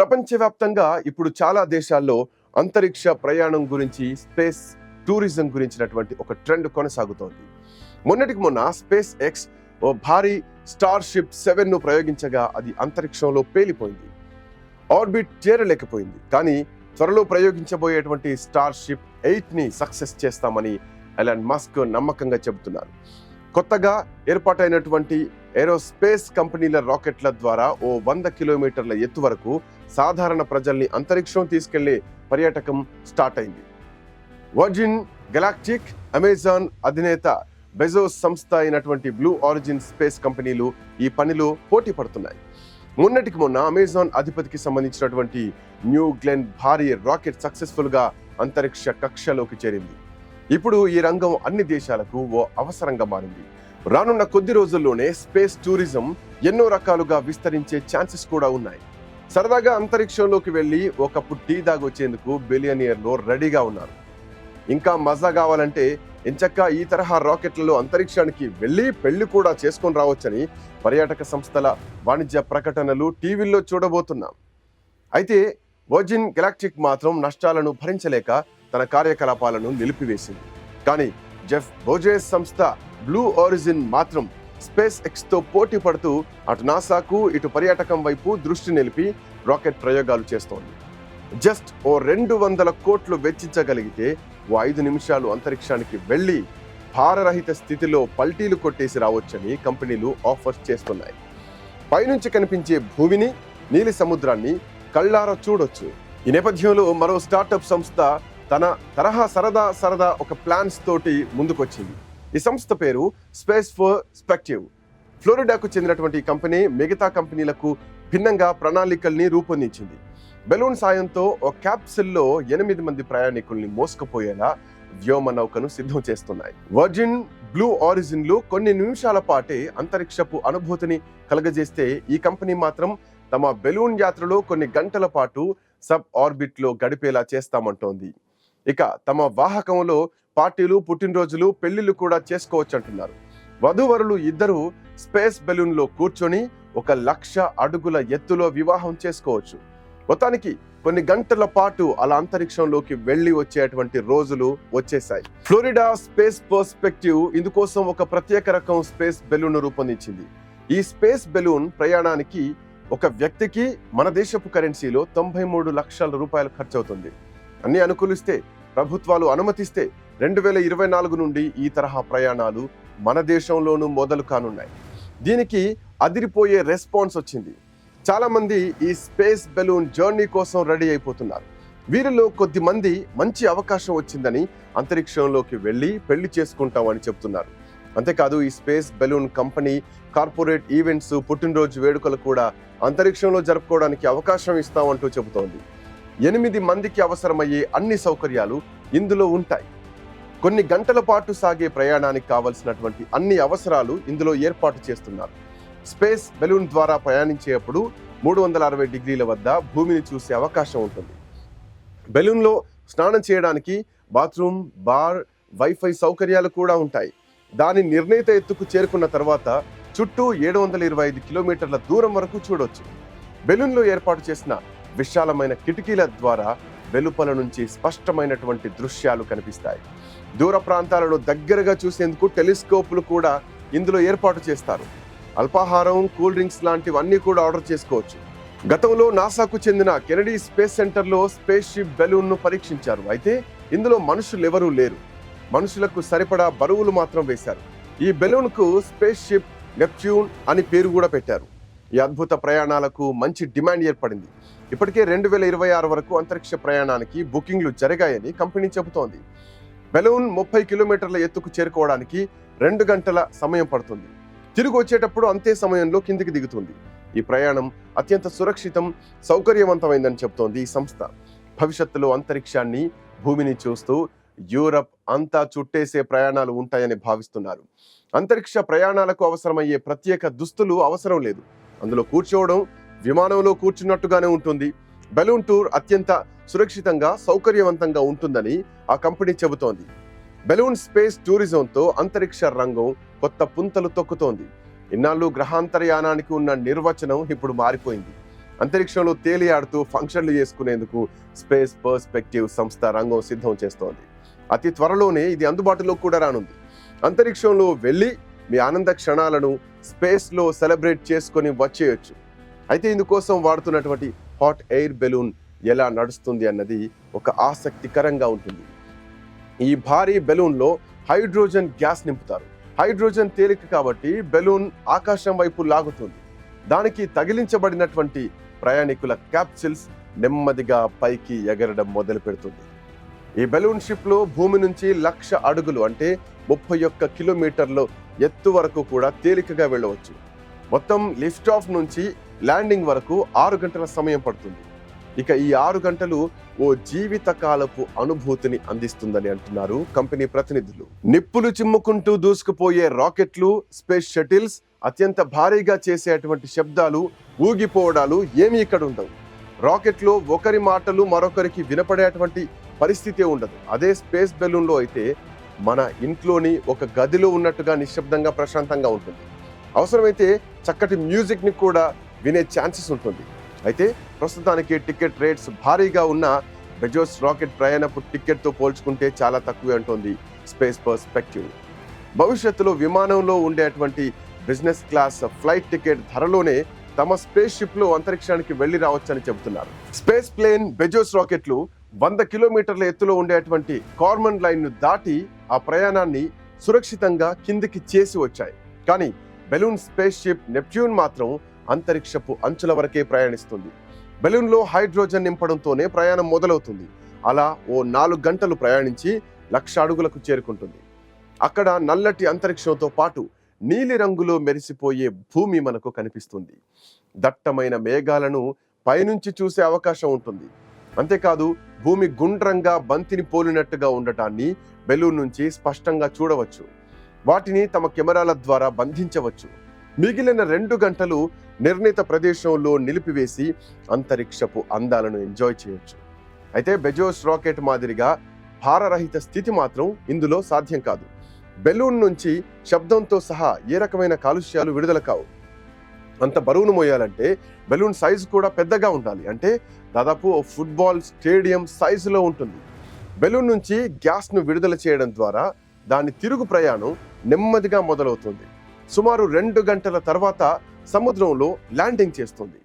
ప్రపంచవ్యాప్తంగా ఇప్పుడు చాలా దేశాల్లో అంతరిక్ష ప్రయాణం గురించి, స్పేస్ టూరిజం గురించినటువంటి ఒక ట్రెండ్ కొనసాగుతోంది. మొన్నటికి మొన్న స్పేస్ ఎక్స్ ఓ భారీ స్టార్షిప్ 7ను ప్రయోగించగా అది అంతరిక్షంలో పేలిపోయింది. ఆర్బిట్ చేరలేకపోయింది. కానీ త్వరలో ప్రయోగించబోయేటువంటి స్టార్షిప్ 8ని సక్సెస్ చేస్తామని ఎలాన్ మస్క్ నమ్మకంగా చెబుతున్నారు. కొత్తగా ఏర్పాటైనటువంటి ఏరోస్పేస్ కంపెనీల రాకెట్ల ద్వారా ఓ 100 కిలోమీటర్ల ఎత్తు వరకు సాధారణ ప్రజల్ని అంతరిక్షం తీసుకెళ్లే పర్యాటకం స్టార్ట్ అయింది. వర్జిన్ గెలాక్టిక్, అమెజాన్ అధినేత బెజోస్ సంస్థ అయినటువంటి బ్లూ ఆరిజిన్ స్పేస్ కంపెనీలు ఈ పనిలో పోటీ పడుతున్నాయి. మొన్నటికి మొన్న అమెజాన్ అధిపతికి సంబంధించినటువంటి న్యూ గ్లెన్ భారీ రాకెట్ సక్సెస్ఫుల్ గా అంతరిక్ష కక్షలోకి చేరింది. ఇప్పుడు ఈ రంగం అన్ని దేశాలకు ఓ అవసరంగా మారింది. రానున్న కొద్ది రోజుల్లోనే స్పేస్ టూరిజం ఎన్నో రకాలుగా విస్తరించే ఛాన్సెస్ కూడా ఉన్నాయి. సరదాగా అంతరిక్షంలోకి వెళ్లి ఒక కప్పు టీ దాగొచ్చేందుకు బిలియనియర్లు రెడీగా ఉన్నారు. ఇంకా మజా కావాలంటే ఎంచక్కా ఈ తరహా రాకెట్లలో అంతరిక్షానికి వెళ్లి పెళ్లి కూడా చేసుకొని రావచ్చని పర్యాటక సంస్థల వాణిజ్య ప్రకటనలు టీవీల్లో చూడబోతున్నాం. అయితే వర్జిన్ గెలాక్టిక్ మాత్రం నష్టాలను భరించలేక తన కార్యకలాపాలను నిలిపివేసింది. కానీ జెఫ్ బెజోస్ సంస్థ బ్లూ ఆరిజిన్ మాత్రం స్పేస్ ఎక్స్ తో పోటీ పడుతూ అటు నాసాకు ఇటు పర్యాటకం వైపు దృష్టి నిలిపి రాకెట్ ప్రయోగాలు చేస్తోంది. జస్ట్ ఓ 200 కోట్లు వెచ్చించగలిగితే ఓ 5 నిమిషాలు అంతరిక్షానికి వెళ్లి భారరహిత స్థితిలో పల్టీలు కొట్టేసి రావచ్చని కంపెనీలు ఆఫర్స్ చేస్తున్నాయి. పైనుంచి కనిపించే భూమిని, నీలి సముద్రాన్ని కళ్ళారా చూడొచ్చు. ఈ నేపథ్యంలో మరో స్టార్టప్ సంస్థ తన తరహా సరదా ఒక ప్లాన్స్ తోటి ముందుకొచ్చింది. ఈ సంస్థ పేరు స్పేస్ పర్స్పెక్టివ్. ఫ్లోరిడాకు చెందినటువంటి ఈ కంపెనీ మిగతా కంపెనీలకు భిన్నంగా ప్రణాళికల్ని రూపొందించింది. బెలూన్ సాయంతో ఒక క్యాప్సిల్లో 8 మంది ప్రయాణికుల్ని మోసుకుపోయేలా వ్యోమ నౌకను సిద్ధం చేస్తున్నాయి. వర్జిన్, బ్లూ ఆరిజిన్లు కొన్ని నిమిషాల పాటే అంతరిక్షపు అనుభూతిని కలగజేస్తే ఈ కంపెనీ మాత్రం తమ బెలూన్ యాత్రలో కొన్ని గంటల పాటు సబ్ ఆర్బిట్ లో గడిపేలా చేస్తామంటోంది. ఇక తమ వాహకంలో పార్టీలు, పుట్టినరోజులు, పెళ్లిళ్లు కూడా చేసుకోవచ్చంటున్నారు. వధూవరులు ఇద్దరు స్పేస్ బెలూన్ లో కూర్చొని 1,00,000 అడుగుల ఎత్తులో వివాహం చేసుకోవచ్చు. మొత్తానికి కొన్ని గంటల పాటు అలా అంతరిక్షంలోకి వెళ్లి వచ్చేటువంటి రోజులు వచ్చేసాయి. ఫ్లోరిడా స్పేస్ పర్స్పెక్టివ్ ఇందుకోసం ఒక ప్రత్యేక రకం స్పేస్ బెలూన్ రూపొందించింది. ఈ స్పేస్ బెలూన్ ప్రయాణానికి ఒక వ్యక్తికి మన దేశపు కరెన్సీలో 93 లక్షల రూపాయలు ఖర్చు అవుతుంది. అన్ని అనుకూలిస్తే, ప్రభుత్వాలు అనుమతిస్తే 2024 నుండి ఈ తరహా ప్రయాణాలు మన దేశంలోనూ మొదలు కానున్నాయి. దీనికి అదిరిపోయే రెస్పాన్స్ వచ్చింది. చాలా మంది ఈ స్పేస్ బెలూన్ జర్నీ కోసం రెడీ అయిపోతున్నారు. వీరిలో కొద్ది మంది మంచి అవకాశం వచ్చిందని అంతరిక్షంలోకి వెళ్లి పెళ్లి చేసుకుంటామని చెప్తున్నారు. అంతేకాదు ఈ space balloon company corporate events, పుట్టినరోజు వేడుకలు కూడా అంతరిక్షంలో జరుపుకోవడానికి అవకాశం ఇస్తామంటూ చెబుతోంది. 8 మందికి అవసరమయ్యే అన్ని సౌకర్యాలు ఇందులో ఉంటాయి. కొన్ని గంటల పాటు సాగే ప్రయాణానికి కావలసినటువంటి అన్ని అవసరాలు ఇందులో ఏర్పాటు చేస్తున్నారు. స్పేస్ బెలూన్ ద్వారా ప్రయాణించేటప్పుడు 360 డిగ్రీల వద్ద భూమిని చూసే అవకాశం ఉంటుంది. బెలూన్లో స్నానం చేయడానికి బాత్రూమ్, బార్, వైఫై సౌకర్యాలు కూడా ఉంటాయి. దాని నిర్ణీత ఎత్తుకు చేరుకున్న తర్వాత చుట్టూ 725 కిలోమీటర్ల దూరం వరకు చూడొచ్చు. బెలూన్లో ఏర్పాటు చేసిన విశాలమైన కిటికీల ద్వారా వెలుపల నుంచి స్పష్టమైనటువంటి దృశ్యాలు కనిపిస్తాయి. దూర ప్రాంతాలను దగ్గరగా చూసేందుకు టెలిస్కోపులు కూడా ఇందులో ఏర్పాటు చేస్తారు. అల్పాహారం, కూల్ డ్రింక్స్ లాంటివన్నీ కూడా ఆర్డర్ చేసుకోవచ్చు. గతంలో నాసాకు చెందిన కెనడీ స్పేస్ సెంటర్లో స్పేస్ షిప్ బెలూన్ను పరీక్షించారు. అయితే ఇందులో మనుషులు ఎవరూ లేరు. మనుషులకు సరిపడా బరువులు మాత్రం వేశారు. ఈ బెలూన్కు స్పేస్ షిప్ నెప్ట్యూన్ అని పేరు కూడా పెట్టారు. ఈ అద్భుత ప్రయాణాలకు మంచి డిమాండ్ ఏర్పడింది. ఇప్పటికే 2026 వరకు అంతరిక్ష ప్రయాణానికి బుకింగ్లు జరిగాయని కంపెనీ చెబుతోంది. బెలూన్ 30 కిలోమీటర్ల ఎత్తుకు చేరుకోవడానికి 2 గంటల సమయం పడుతుంది. తిరిగి వచ్చేటప్పుడు అంతే సమయంలో కిందికి దిగుతుంది. ఈ ప్రయాణం అత్యంత సురక్షితం, సౌకర్యవంతమైందని చెబుతోంది ఈ సంస్థ. భవిష్యత్తులో అంతరిక్షాన్ని, భూమిని చూస్తూ యూరప్ అంతా చుట్టేసే ప్రయాణాలు ఉంటాయని భావిస్తున్నారు. అంతరిక్ష ప్రయాణాలకు అవసరమయ్యే ప్రత్యేక దుస్తులు అవసరం లేదు. అందులో కూర్చోవడం విమానంలో కూర్చున్నట్టుగానే ఉంటుంది. బెలూన్ టూర్ అత్యంత సురక్షితంగా, సౌకర్యవంతంగా ఉంటుందని ఆ కంపెనీ చెబుతోంది. బెలూన్ స్పేస్ టూరిజంతో అంతరిక్ష రంగం కొత్త పుంతలు తొక్కుతోంది. ఇన్నాళ్ళు గ్రహాంతరయానానికి ఉన్న నిర్వచనం ఇప్పుడు మారిపోయింది. అంతరిక్షంలో తేలియాడుతూ ఫంక్షన్లు చేసుకునేందుకు స్పేస్ పర్స్పెక్టివ్ సంస్థ రంగం సిద్ధం చేస్తోంది. అతి త్వరలోనే ఇది అందుబాటులో కూడా రానుంది. అంతరిక్షంలో వెళ్ళి మీ ఆనంద క్షణాలను స్పేస్లో సెలబ్రేట్ చేసుకొని వచ్చేయచ్చు. అయితే ఇందుకోసం వాడుతున్నటువంటి హాట్ ఎయిర్ బెలూన్ ఎలా నడుస్తుంది అన్నది ఒక ఆసక్తికరంగా ఉంటుంది. ఈ భారీ బెలూన్లో హైడ్రోజన్ గ్యాస్ నింపుతారు. హైడ్రోజన్ తేలిక కాబట్టి బెలూన్ ఆకాశం వైపు లాగుతుంది. దానికి తగిలించబడినటువంటి ప్రయాణికుల క్యాప్సిల్స్ నెమ్మదిగా పైకి ఎగరడం మొదలు పెడుతుంది. ఈ బెలూన్ షిప్లో భూమి నుంచి 1,00,000 అడుగులు అంటే 31 కిలోమీటర్ల ఎత్తు వరకు కూడా తేలికగా వెళ్ళవచ్చు. మొత్తం లిఫ్ట్ ఆఫ్ నుంచి ల్యాండింగ్ వరకు 6 గంటల సమయం పడుతుంది. ఇక ఈ 6 గంటలు ఓ జీవితకాలపు అనుభూతిని అందిస్తుందని అంటున్నారు కంపెనీ ప్రతినిధులు. నిప్పులు చిమ్ముకుంటూ దూసుకుపోయే రాకెట్లు, స్పేస్ షటిల్స్, అత్యంత భారీగా చేసేటువంటి శబ్దాలు, ఊగిపోవడాలు ఏమీ ఇక్కడ ఉండవు. రాకెట్లో ఒకరి మాటలు మరొకరికి వినపడేటువంటి పరిస్థితే ఉండదు. అదే స్పేస్ బెలూన్లో అయితే మన ఇంట్లోని ఒక గదిలో ఉన్నట్టుగా నిశ్శబ్దంగా ప్రశాంతంగా ఉంటుంది. అవసరమైతే చక్కటి మ్యూజిక్ని కూడా వినే ఛాన్సెస్ ఉంటుంది. అయితే ప్రస్తుతానికి టికెట్ రేట్స్ భారీగా ఉన్న బెజోస్ రాకెట్ ప్రయాణపు టికెట్తో పోల్చుకుంటే చాలా తక్కువే అంటోంది స్పేస్ పర్స్పెక్టివ్. భవిష్యత్తులో విమానంలో ఉండేటువంటి బిజినెస్ క్లాస్ ఫ్లైట్ టికెట్ ధరలోనే తమ స్పేస్ షిప్లో అంతరిక్షానికి వెళ్లి రావచ్చని చెబుతున్నారు. స్పేస్ ప్లేన్ బెజోస్ రాకెట్లు 100 కిలోమీటర్ల ఎత్తులో ఉండేటువంటి కార్మన్ లైన్ను దాటి ఆ ప్రయాణాన్ని సురక్షితంగా కిందికి చేసి వచ్చాయి. కానీ బెలూన్ స్పేస్ షిప్ నెప్ట్యూన్ మాత్రం అంతరిక్షపు అంచుల వరకే ప్రయాణిస్తుంది. బెలూన్లో హైడ్రోజన్ నింపడంతోనే ప్రయాణం మొదలవుతుంది. అలా ఓ 4 గంటలు ప్రయాణించి 1,00,000 అడుగులకు చేరుకుంటుంది. అక్కడ నల్లటి అంతరిక్షంతో పాటు నీలి రంగులో మెరిసిపోయే భూమి మనకు కనిపిస్తుంది. దట్టమైన మేఘాలను పైనుంచి చూసే అవకాశం ఉంటుంది. అంతేకాదు భూమి గుండ్రంగా బంతిని పోలినట్టుగా ఉండటాన్ని బెలూన్ నుంచి స్పష్టంగా చూడవచ్చు. వాటిని తమ కెమెరాల ద్వారా బంధించవచ్చు. మిగిలిన 2 గంటలు నిర్ణీత ప్రదేశంలో నిలిపివేసి అంతరిక్షపు అందాలను ఎంజాయ్ చేయొచ్చు. అయితే బెజోస్ రాకెట్ మాదిరిగా భారరహిత స్థితి మాత్రం ఇందులో సాధ్యం కాదు. బెలూన్ నుంచి శబ్దంతో సహా ఏ రకమైన కాలుష్యాలు విడుదల కావు. అంత బరువును మోయాలంటే బెలూన్ సైజు కూడా పెద్దగా ఉండాలి. అంటే దాదాపు ఓ ఫుట్బాల్ స్టేడియం సైజులో ఉంటుంది. బెలూన్ నుంచి గ్యాస్ను విడుదల చేయడం ద్వారా దాని తిరుగు ప్రయాణం నెమ్మదిగా మొదలవుతుంది. సుమారు 2 గంటల తర్వాత సముద్రంలో ల్యాండింగ్ చేస్తుంది.